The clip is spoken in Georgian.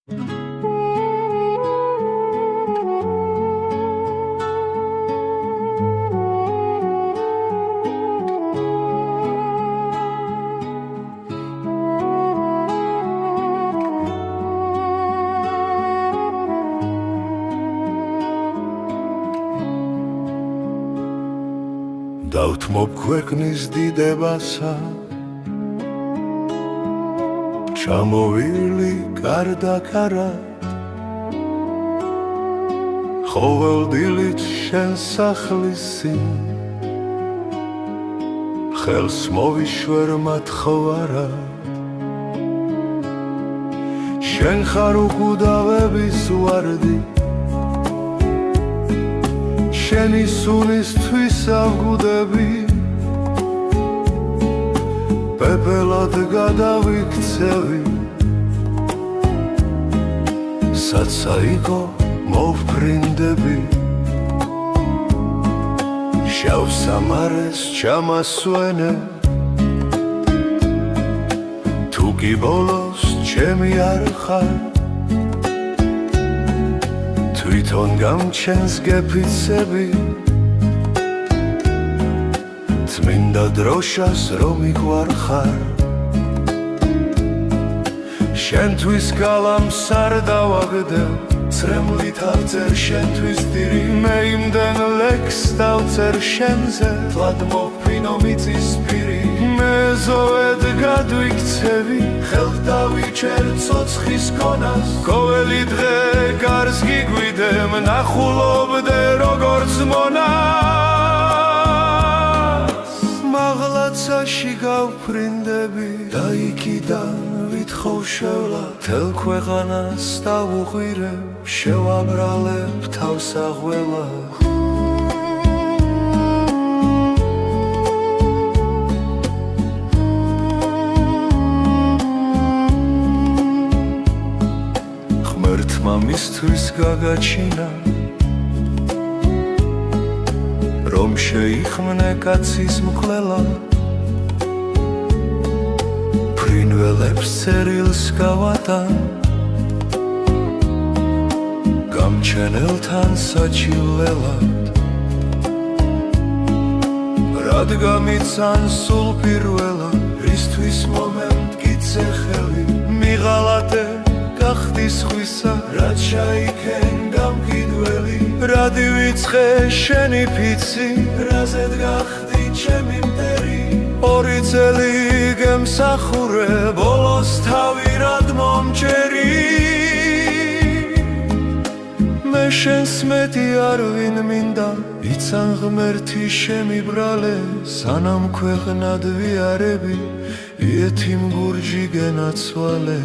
დავთმობ ქვეყნის დიდებასა ჩამოვილი კარდაქარად ყოველდილით შენ სახლისი ხელს მოვიშვერ მათხოვარად შენ ხარ უხუდავების ვარდი შენი სუნისთვის ავგუდები პეპელად გადავიქცევი საცაიკო მოვფრინდები შავ სამარეს ჩამასვენე თუ კი ბოლოს ჩემი არ ხარ თვითონ გამჩენს გეფიცები წმინდა დროშას რომ იყვარხარ შენთვის გალამს არ დავაგდებ წრემლით ავწერ შენთვის დირი მე იმდენ ლექს დავწერ შენზე თლად მოფინო მიწის პირი მე ზოვედ გადვიქცევი ხელთ დავიჩერ ცოცხის კონას ყოველი დღე გარს გიგვიდე მნახულობდე როგორც მონას მაღლაცაში გავფრინდები და იქიდან ვითხოვ შევლა თელ ქვეყანას დავუღვირებ შევაბრალებ თავს აღველა ღმერთმა მისთვის გაგაჩინა რომ შეიხმნე კაცის მკვლელა ფრინველებს წერილს გავატან გამჩენელთან საჩივლელად რადგან მიცან სულ პირველად რისთვის მომემტკიცე ხელი მიღალატე გახდი სხვისა რაც ჩაიქენ გამკიდველი რადი ვიცხე შენი ფიცი რაზედ გახდი ჩემი მტერი ორი წელი გემსახურე ბოლოს თავი რად მომჭერი მე შენს მეტი არ ვინ მინდა იცან ღმერთი შემიბრალე სანამ ქვეყნად ვიარები იეთიმ გურჯი გენაცვალე